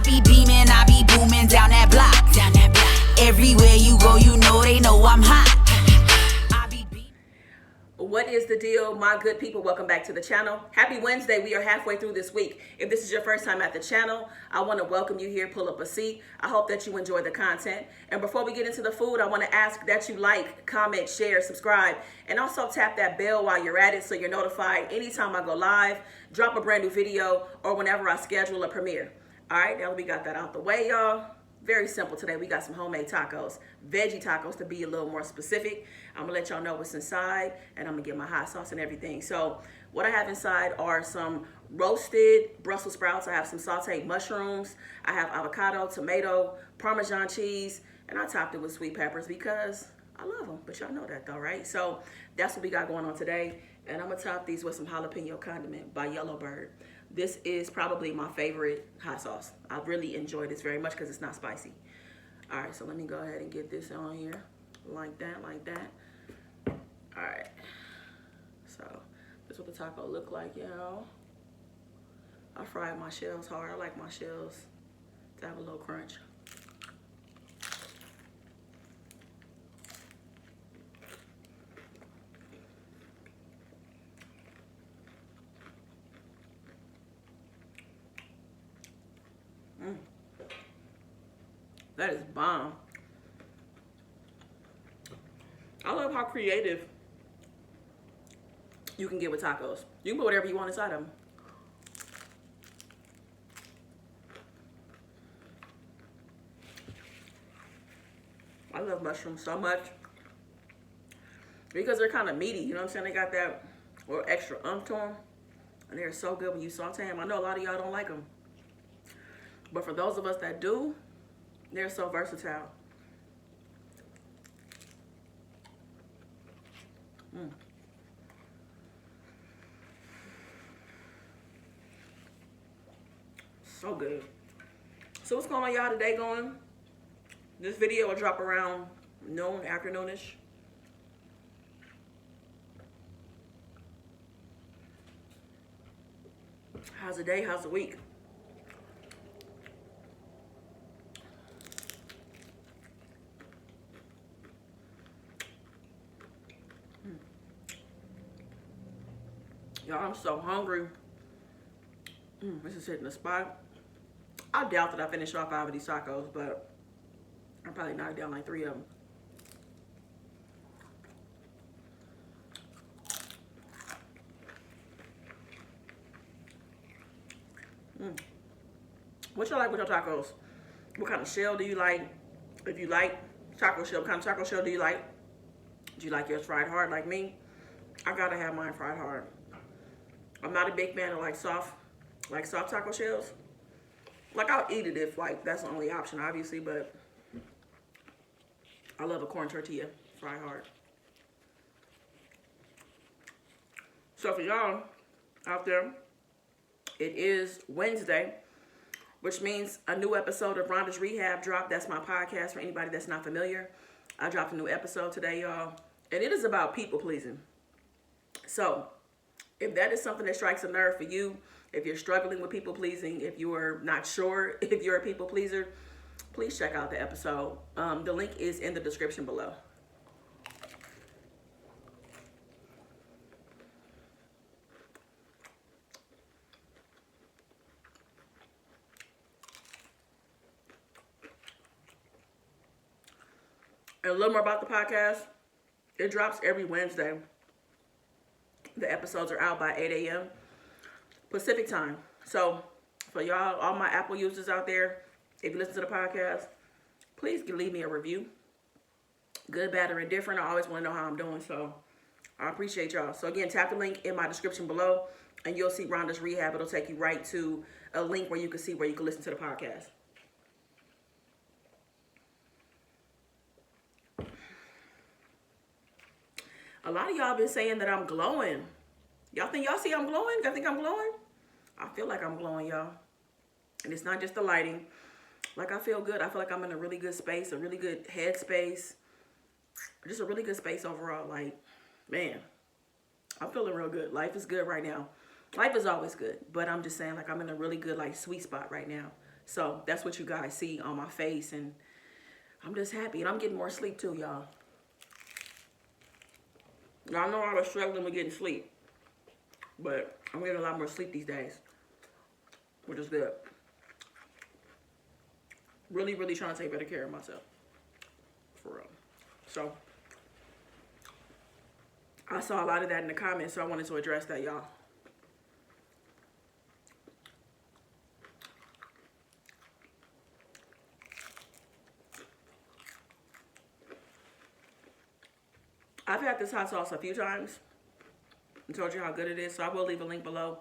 be beaming, I be booming down that block. Everywhere you go, you know they know I'm hot. What is the deal, my good people? Welcome back to the channel. Happy Wednesday. We are halfway through this week. If this is your first time at the channel, I want to welcome you here. Pull up a seat. I hope that you enjoy the content. And before we get into the food, I want to ask that you like, comment, share, subscribe, and also tap that bell while you're at it so you're notified anytime I go live, drop a brand new video, or whenever I schedule a premiere. All right, now we got that out the way, y'all. Very simple today. We got some homemade tacos, veggie tacos to be a little more specific. I'm gonna let y'all know what's inside, and I'm gonna get my hot sauce and everything. So what I have inside are some roasted Brussels sprouts. I have some sauteed mushrooms. I have avocado, tomato, Parmesan cheese, and I topped it with sweet peppers because I love them, but y'all know that though, right? So that's what we got going on today. And I'm gonna top these with some jalapeno condiment by Yellowbird. This is probably my favorite hot sauce. I really enjoy this very much because it's not spicy. All right, so let me go ahead and get this on here like that, like that. All right, so this is what the taco look like, y'all. I fried my shells hard. I like my shells to have a little crunch. That is bomb. I love how creative you can get with tacos. You can put whatever you want inside of them. I love mushrooms so much because they're kind of meaty. You know what I'm saying? They got that little extra to them, and they're so good when you saute them. I know a lot of y'all don't like them, but for those of us that do, they're so versatile. So good. So what's going on, y'all? Today going? This video will drop around noon, afternoonish. How's the day? How's the week? Y'all, I'm so hungry. This is hitting the spot. I doubt that I finish off 5 of these tacos, but I'll probably knock down like 3 of them. What y'all like with your tacos? What kind of shell do you like? If you like taco shell, what kind of taco shell do you like? Do you like yours fried hard like me? I gotta have mine fried hard. I'm not a big fan of like soft taco shells. Like I'll eat it if like that's the only option, obviously, but I love a corn tortilla fried hard. So for y'all out there, it is Wednesday, which means a new episode of Rhonda's Rehab dropped. That's my podcast for anybody that's not familiar. I dropped a new episode today, y'all, and it is about people pleasing. So if that is something that strikes a nerve for you, if you're struggling with people pleasing, if you are not sure if you're a people pleaser, please check out the episode. The link is in the description below. And a little more about the podcast. It drops every Wednesday. The episodes are out by 8 a.m. Pacific time. So for y'all, all my Apple users out there, if you listen to the podcast, please leave me a review. Good, bad, or indifferent. I always want to know how I'm doing. So I appreciate y'all. So again, tap the link in my description below and you'll see Rhonda's Rehab. It'll take you right to a link where you can see where you can listen to the podcast. A lot of y'all been saying that I'm glowing. Y'all think y'all see I'm glowing? Y'all think I'm glowing? I feel like I'm glowing, y'all. And it's not just the lighting. Like, I feel good. I feel like I'm in a really good space, a really good head space. Just a really good space overall. Like, man, I'm feeling real good. Life is good right now. Life is always good. But I'm just saying, like, I'm in a really good, like, sweet spot right now. So that's what you guys see on my face, and I'm just happy, and I'm getting more sleep too, y'all. Y'all know I was struggling with getting sleep, but I'm getting a lot more sleep these days, which is good. Really, really trying to take better care of myself, for real. So I saw a lot of that in the comments, so I wanted to address that, y'all. I've had this hot sauce a few times and told you how good it is, so I will leave a link below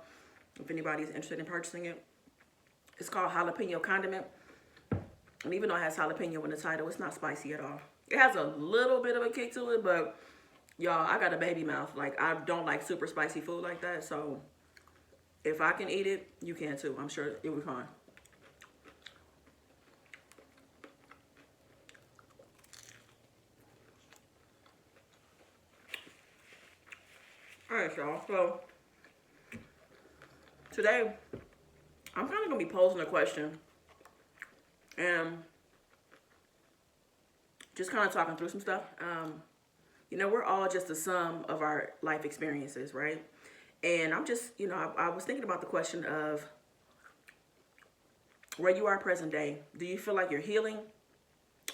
if anybody's interested in purchasing it. It's called jalapeno condiment, and even though it has jalapeno in the title, it's not spicy at all. It has a little bit of a kick to it, but y'all, I got a baby mouth. Like, I don't like super spicy food like that, so if I can eat it, you can too. I'm sure it will be fine. Alright, y'all, so today I'm kind of going to be posing a question and just kind of talking through some stuff. You know, we're all just the sum of our life experiences, right? And I'm just, you know, I was thinking about the question of where you are present day. Do you feel like you're healing,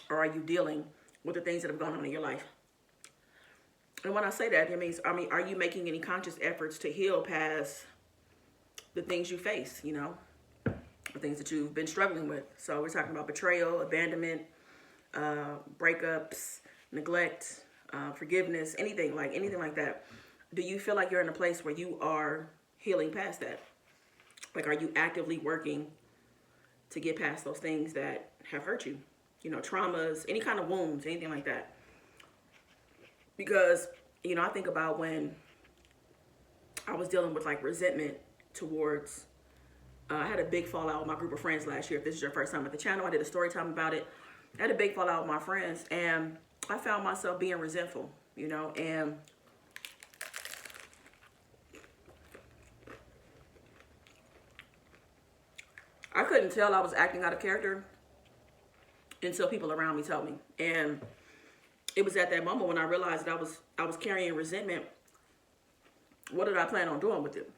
or are you dealing with the things that have gone on in your life? And when I say that, it means, are you making any conscious efforts to heal past the things you face, you know, the things that you've been struggling with? So we're talking about betrayal, abandonment, breakups, neglect, forgiveness, anything like that. Do you feel like you're in a place where you are healing past that? Like, are you actively working to get past those things that have hurt you? You know, traumas, any kind of wounds, anything like that. Because, you know, I think about when I was dealing with like resentment towards, I had a big fallout with my group of friends last year. If this is your first time at the channel, I did a story time about it. I had a big fallout with my friends, and I found myself being resentful, you know, and I couldn't tell I was acting out of character until people around me told me. And it was at that moment when I realized that I was carrying resentment. What did I plan on doing with it?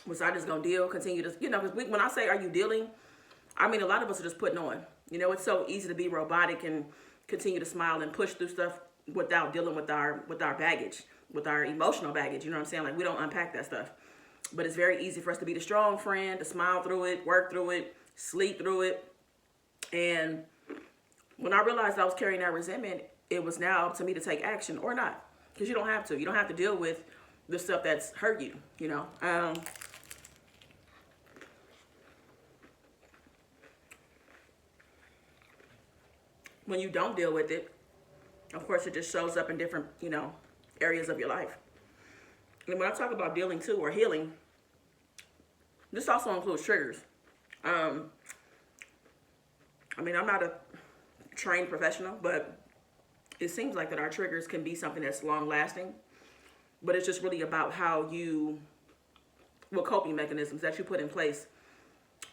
Was I just gonna deal, continue to, you know, because when I say, are you dealing, I mean, a lot of us are just putting on. You know, it's so easy to be robotic and continue to smile and push through stuff without dealing with our baggage, with our emotional baggage. You know what I'm saying? Like, we don't unpack that stuff. But it's very easy for us to be the strong friend, to smile through it, work through it, sleep through it. And when I realized I was carrying that resentment, it was now up to me to take action, or not. Because you don't have to. You don't have to deal with the stuff that's hurt you, you know. When you don't deal with it, of course, it just shows up in different, you know, areas of your life. And when I talk about dealing too, or healing, this also includes triggers. I mean, I'm not a trained professional, but it seems like that our triggers can be something that's long lasting, but it's just really about what coping mechanisms that you put in place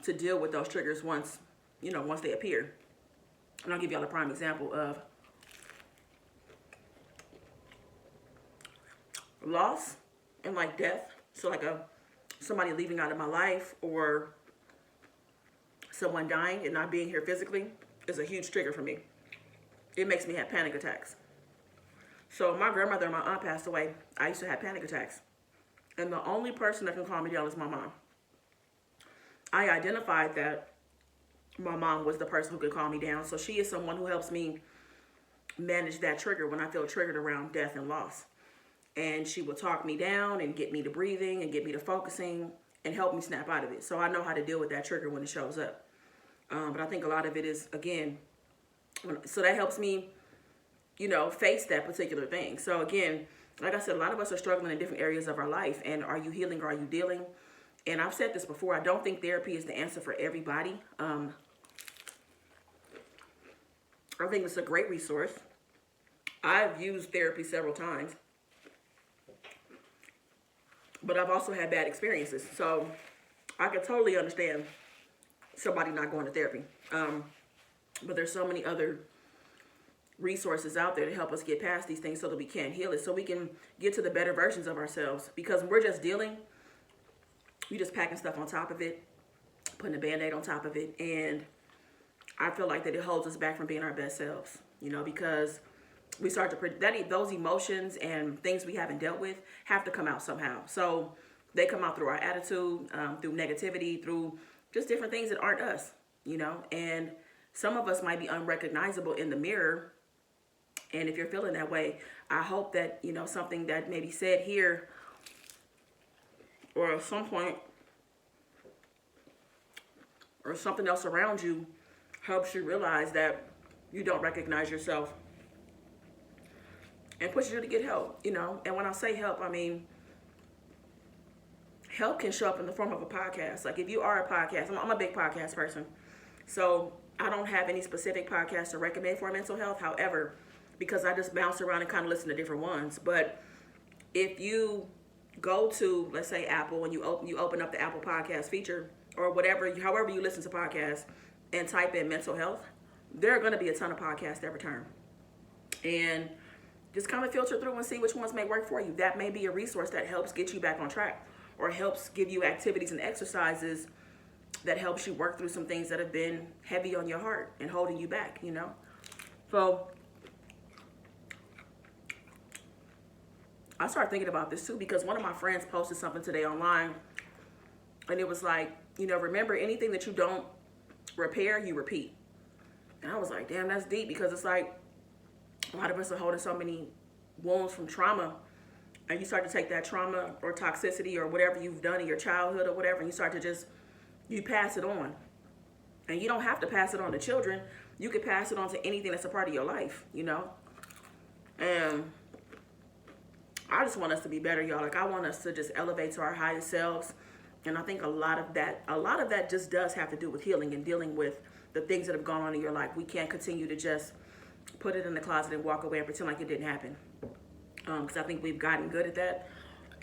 to deal with those triggers once they appear. And I'll give y'all a prime example of loss and like death. So like somebody leaving out of my life, or someone dying and not being here physically, is a huge trigger for me. It makes me have panic attacks. So my grandmother and my aunt passed away. I used to have panic attacks. And the only person that can calm me down is my mom. I identified that my mom was the person who could calm me down. So she is someone who helps me manage that trigger when I feel triggered around death and loss. And she will talk me down and get me to breathing and get me to focusing and help me snap out of it. So I know how to deal with that trigger when it shows up. But I think a lot of it is, again, so that helps me, you know, face that particular thing. So again, like I said, a lot of us are struggling in different areas of our life. And are you healing, or are you dealing? And I've said this before, I don't think therapy is the answer for everybody. I think it's a great resource. I've used therapy several times, but I've also had bad experiences. So I can totally understand somebody not going to therapy. But there's so many other resources out there to help us get past these things so that we can heal it, so we can get to the better versions of ourselves. Because when we're just dealing, we just packing stuff on top of it, putting a Band-Aid on top of it, and I feel like that it holds us back from being our best selves, you know, because we start to, those emotions and things we haven't dealt with have to come out somehow. So they come out through our attitude, through negativity, through just different things that aren't us, you know, and some of us might be unrecognizable in the mirror. And if you're feeling that way, I hope that, you know, something that may be said here or at some point or something else around you helps you realize that you don't recognize yourself and pushes you to get help, you know. And when I say help, I mean help can show up in the form of a podcast. Like if you are a podcast, I'm a big podcast person. So I don't have any specific podcast to recommend for mental health. However, because I just bounce around and kind of listen to different ones. But if you go to, let's say, Apple, and you open up the Apple podcast feature or whatever, however you listen to podcasts, and type in mental health, there are going to be a ton of podcasts that return. And just kind of filter through and see which ones may work for you. That may be a resource that helps get you back on track or helps give you activities and exercises that helps you work through some things that have been heavy on your heart and holding you back, you know? So I started thinking about this too because one of my friends posted something today online and it was like, you know, remember anything that you don't repair, you repeat. And I was like, damn, that's deep, because it's like a lot of us are holding so many wounds from trauma, and you start to take that trauma or toxicity or whatever you've done in your childhood or whatever, and you start to just, you pass it on. And you don't have to pass it on to children. You could pass it on to anything that's a part of your life, you know? And I just want us to be better, y'all. Like, I want us to just elevate to our highest selves. And I think a lot of that just does have to do with healing and dealing with the things that have gone on in your life. We can't continue to just put it in the closet and walk away and pretend like it didn't happen. Because I think we've gotten good at that.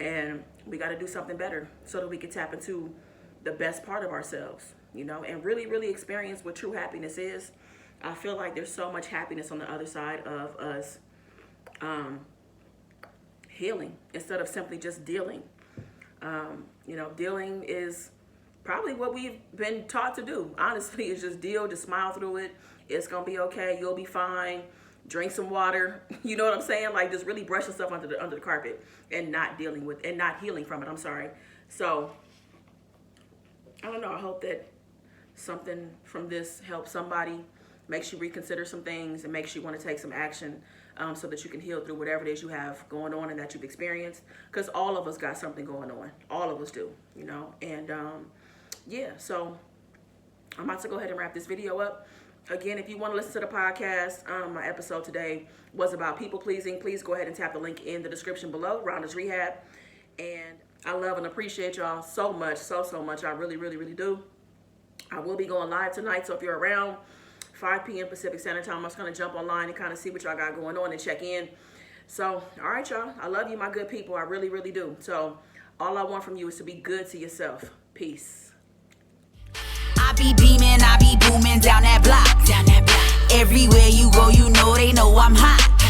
And we got to do something better so that we can tap into the best part of ourselves, you know, and really, really experience what true happiness is. I feel like there's so much happiness on the other side of us healing instead of simply just dealing. You know, dealing is probably what we've been taught to do. Honestly, it's just deal, just smile through it. It's going to be okay. You'll be fine. Drink some water. You know what I'm saying? Like, just really brush yourself under the carpet and not dealing with, and not healing from it. I'm sorry. So, I don't know. I hope that something from this helps somebody, makes you reconsider some things, and makes you want to take some action so that you can heal through whatever it is you have going on and that you've experienced. Because all of us got something going on. All of us do, you know. And, yeah, so I'm about to go ahead and wrap this video up. Again, if you want to listen to the podcast, my episode today was about people pleasing. Please go ahead and tap the link in the description below, Rhonda's Rehab. And I love and appreciate y'all so much, so much. I really, really, really do. I will be going live tonight, so if you're around 5 p.m. Pacific Standard Time, I'm just going to jump online and kind of see what y'all got going on and check in. So, all right, y'all. I love you, my good people. I really, really do. So, all I want from you is to be good to yourself. Peace. I be beaming, I be booming down that block. Everywhere you go, you know they know I'm hot.